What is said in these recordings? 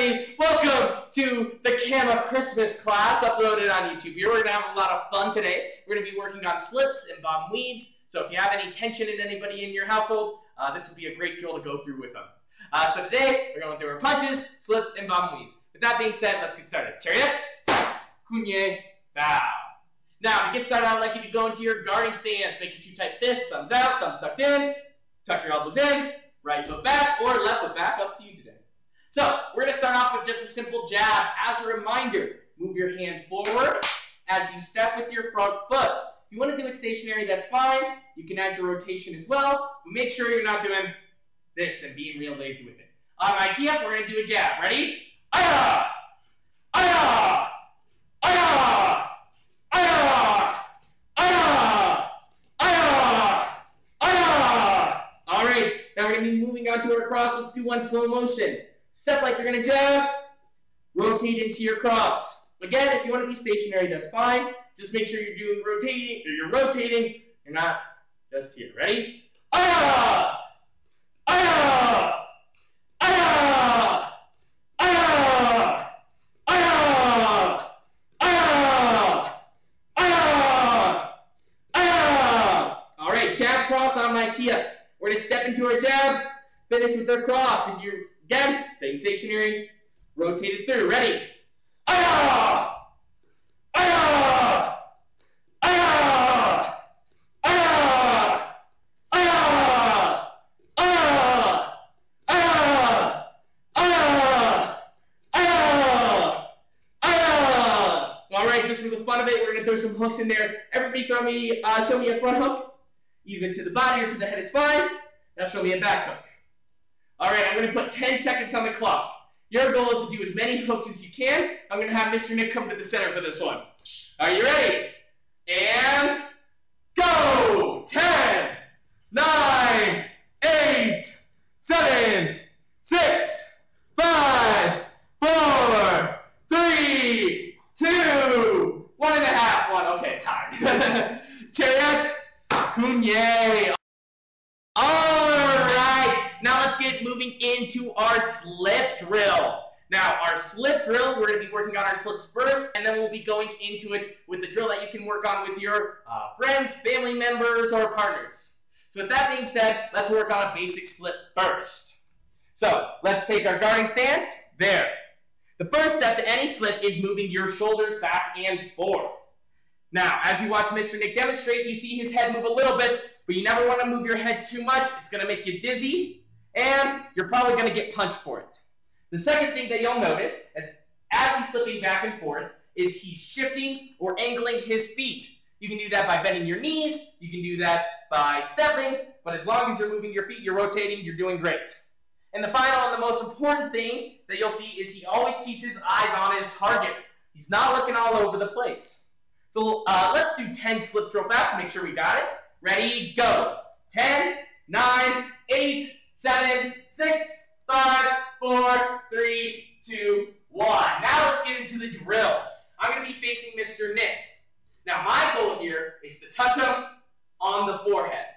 everybody! Welcome to the Kama Christmas class uploaded on YouTube. Here we're going to have a lot of fun today. We're going to be working on slips and bob and weaves. So if you have any tension in anybody in your household, this would be a great drill to go through with them. So today, we're going through our punches, slips, and bob and weaves. With that being said, let's get started. Chariot, kunye, bow. Now, to get started, I'd like you to go into your guarding stance. Make your two tight fists, thumbs out, thumbs tucked in. Tuck your elbows in, right foot back, or left foot back, up to you today. So, we're going to start off with just a simple jab. As a reminder, move your hand forward as you step with your front foot. If you want to do it stationary, that's fine. You can add your rotation as well, but make sure you're not doing this and being real lazy with it. On my key up, we're going to do a jab. Ready? Aya! Aya! Aya! Aya! Aya! Aya! Aya! All right, now we're going to be moving on to our cross. Let's do one slow motion. Step like you're going to jab, rotate into your cross. Again, if you want to be stationary, that's fine. Just make sure you're doing rotating, or you're rotating. You're not just here. Ready? Aya! Aya! Aya! Aya! Aya! Aya! Aya! Aya! All right, jab cross on my key up. We're going to step into our jab, finish with our cross. If you're, again, staying stationary, rotate it through. Ready? Aya! Aya! Aya! Aya! Aya! Aya! Aya! Aya! Aya! Aya! All right, just for the fun of it, we're going to throw some hooks in there. Everybody show me a front hook. Either to the body or to the head is fine. Now show me a back hook. All right, I'm going to put 10 seconds on the clock. Your goal is to do as many hooks as you can. I'm going to have Mr. Nick come to the center for this one. Are you ready? And go! 10, 9, 8, 7, 6, 5, 4, 3, 2, 1.5, 1. Okay, time. Chariot, kunye. All right, now let's get moving into our slip drill. Now, our slip drill, we're going to be working on our slips first, and then we'll be going into it with the drill that you can work on with your friends, family members, or partners. So with that being said, let's work on a basic slip first. So let's take our guarding stance. There. The first step to any slip is moving your shoulders back and forth. Now, as you watch Mr. Nick demonstrate, you see his head move a little bit, but you never want to move your head too much. It's going to make you dizzy, and you're probably going to get punched for it. The second thing that you'll notice, as he's slipping back and forth, is he's shifting or angling his feet. You can do that by bending your knees. You can do that by stepping, but as long as you're moving your feet, you're rotating, you're doing great. And the final and the most important thing that you'll see is he always keeps his eyes on his target. He's not looking all over the place. So let's do 10 slips real fast to make sure we got it. Ready, go. 10, 9, 8, 7, 6, 5, 4, 3, 2, 1. Now let's get into the drill. I'm going to be facing Mr. Nick. Now my goal here is to touch him on the forehead.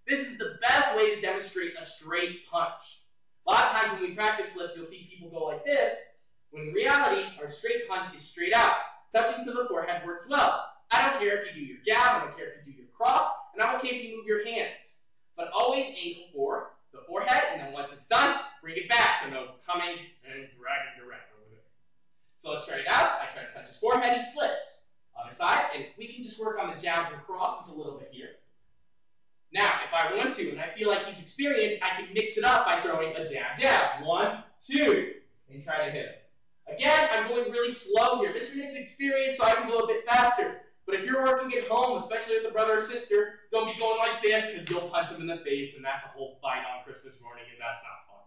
This is the best way to demonstrate a straight punch. A lot of times when we practice slips, you'll see people go like this, when in reality, our straight punch is straight out. Touching to the forehead works well. I don't care if you do your jab, I don't care if you do your cross, and I don't care if you move your hands. But always aim for the forehead, and then once it's done, bring it back. So no coming and dragging direct over there. So let's try it out. I try to touch his forehead, he slips. Other side, and we can just work on the jabs and crosses a little bit here. Now, if I want to, and I feel like he's experienced, I can mix it up by throwing a jab, jab. 1, 2, and try to hit him. Again, I'm going really slow here. Mr. Nick's experienced, so I can go a bit faster. But if you're working at home, especially with a brother or sister, don't be going like this because you'll punch him in the face, and that's a whole fight on Christmas morning, and that's not fun.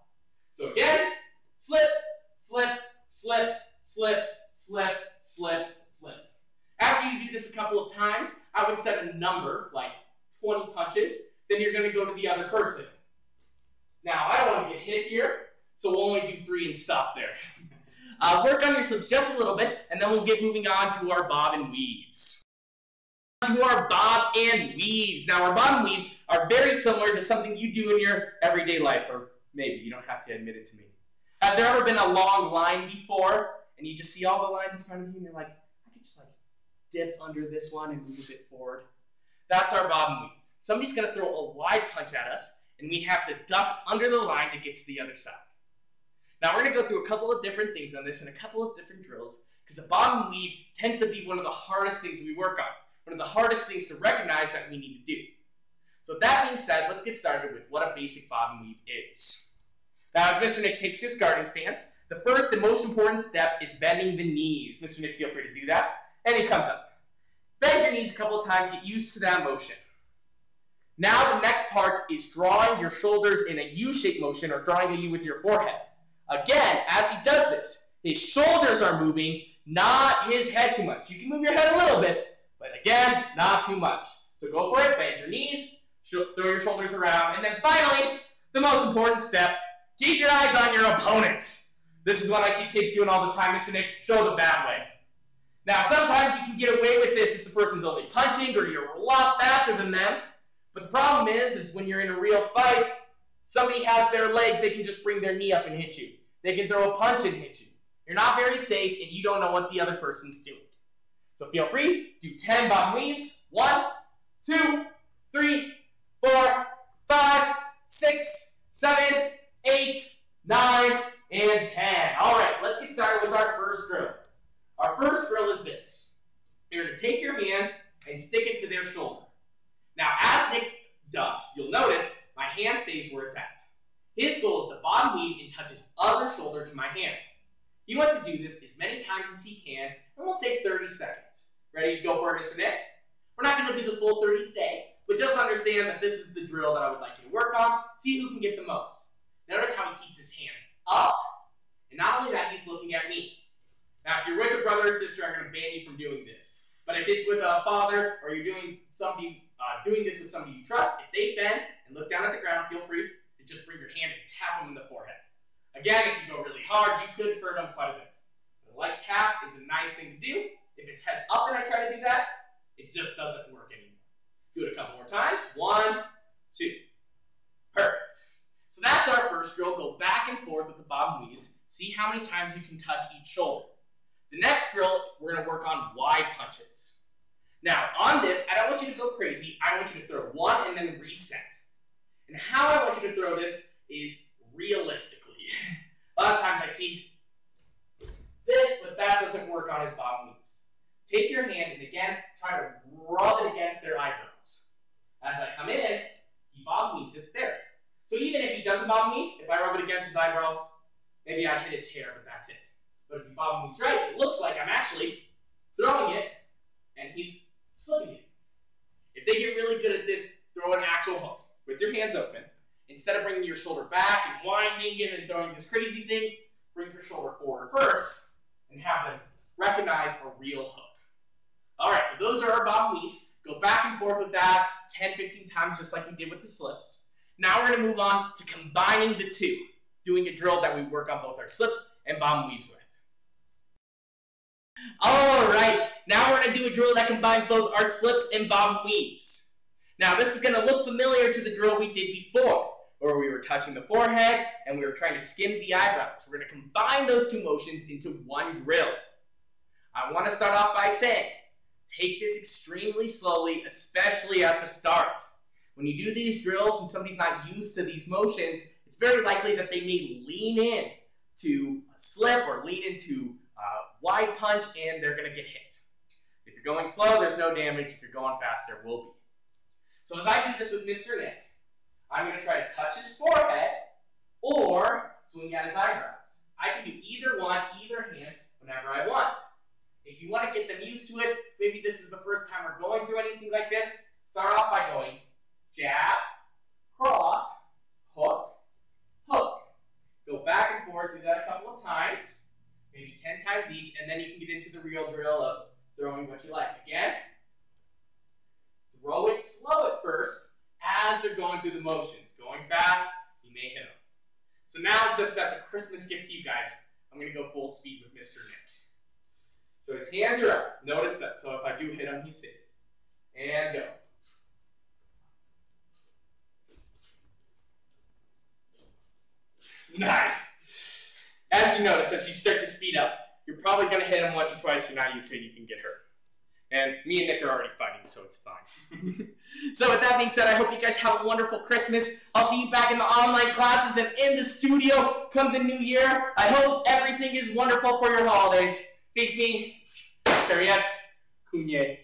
So again, slip, slip, slip, slip, slip, slip, slip. After you do this a couple of times, I would set a number, like 20 punches, then you're going to go to the other person. Now, I don't want to get hit here, so we'll only do 3 and stop there. Work on your slips just a little bit, and then we'll get moving on to our bob and weaves. To our bob and weaves. Now, our bob and weaves are very similar to something you do in your everyday life, or maybe you don't have to admit it to me. Has there ever been a long line before, and you just see all the lines in front of you, and you're like, I could just like dip under this one and move a bit forward? That's our bob and weave. Somebody's going to throw a wide punch at us, and we have to duck under the line to get to the other side. Now we're going to go through a couple of different things on this and a couple of different drills, because the bob and weave tends to be one of the hardest things we work on, one of the hardest things to recognize that we need to do. So that being said, let's get started with what a basic bob and weave is. Now, as Mr. Nick takes his guarding stance, the first and most important step is bending the knees. Mr. Nick, feel free to do that. And he comes up. Bend your knees a couple of times, get used to that motion. Now the next part is drawing your shoulders in a U-shaped motion, or drawing a U with your forehead. Again, as he does this, his shoulders are moving, not his head too much. You can move your head a little bit, but again, not too much. So go for it, bend your knees, throw your shoulders around, and then finally, the most important step, keep your eyes on your opponents. This is what I see kids doing all the time. Mr. Nick, show the bad way. Now, sometimes you can get away with this if the person's only punching or you're a lot faster than them. But the problem is when you're in a real fight, somebody has their legs, they can just bring their knee up and hit you. They can throw a punch and hit you. You're not very safe, and you don't know what the other person's doing. So feel free, do 10 bob and weaves. 1, 2, 3, 4, 5, 6, 7, 8, 9, and 10. All right, let's get started with our first drill. Our first drill is this. You're going to take your hand and stick it to their shoulder. Now, as Nick ducks, you'll notice my hand stays where it's at. His goal is to bob and weave and touch his other shoulder to my hand. He wants to do this as many times as he can, and we'll say 30 seconds. Ready to go for it, Mr. Nick? We're not going to do the full 30 today, but just understand that this is the drill that I would like you to work on. See who can get the most. Notice how he keeps his hands up, and not only that, he's looking at me. Now, if you're with a brother or sister, I'm going to ban you from doing this. But if it's with a father, or you're doing this with somebody you trust, if they bend and look down at the ground, feel free to just bring your hand and tap them in the forehead. Again, if you go really hard, you could hurt them quite a bit. A light tap is a nice thing to do. If his head's up and I try to do that, it just doesn't work anymore. Do it a couple more times. 1, 2. Perfect. So that's our first drill. Go back and forth with the bob and weaves. See how many times you can touch each shoulder. The next drill, we're going to work on wide punches. Now, on this, I don't want you to go crazy. I want you to throw one and then reset. And how I want you to throw this is realistically. A lot of times I see this, but that doesn't work on his bob and weaves. Take your hand and again, try to rub it against their eyebrows. As I come in, he bob and weaves it there. So even if he doesn't bob and weave, if I rub it against his eyebrows, maybe I hit his hair, but that's it. But if he bob and weaves right, it looks like I'm actually throwing it and he's slipping it. If they get really good at this, throw an actual hook with your hands open. Instead of bringing your shoulder back and winding it and throwing this crazy thing, bring your shoulder forward first and have them recognize a real hook. All right, so those are our bob and weaves. Go back and forth with that 10, 15 times just like we did with the slips. Now we're going to move on to combining the two, doing a drill that we work on both our slips and bob and weaves with. All right, now we're going to do a drill that combines both our slips and bob and weaves. Now this is going to look familiar to the drill we did before, where we were touching the forehead and we were trying to skim the eyebrows. We're going to combine those two motions into one drill. I want to start off by saying, take this extremely slowly, especially at the start. When you do these drills and somebody's not used to these motions, it's very likely that they may lean in to a slip or lean into a wide punch and they're going to get hit. If you're going slow, there's no damage. If you're going fast, there will be. So as I do this with Mr. Nick, I'm going to try to touch his forehead or swing at his eyebrows. I can do either one, either hand, whenever I want. If you want to get them used to it, maybe this is the first time we're going through anything like this, start off by going jab, cross, hook, hook. Go back and forth, do that a couple of times, maybe 10 times each, and then you can get into the real drill of throwing what you like. Again, throw it slow at first as they're going through the motions. Going fast, you may hit them. So now, just as a Christmas gift to you guys, I'm going to go full speed with Mr. Nick. So his hands are up. Notice that. So if I do hit him, he's safe. And go. Nice. as you notice, as you start to speed up, you're probably going to hit him once or twice. You're not used to it. You can get hurt. And me and Nick are already fighting, so it's fine. So with that being said, I hope you guys have a wonderful Christmas. I'll see you back in the online classes and in the studio come the new year. I hope everything is wonderful for your holidays. Face me, Chariot, Kunye.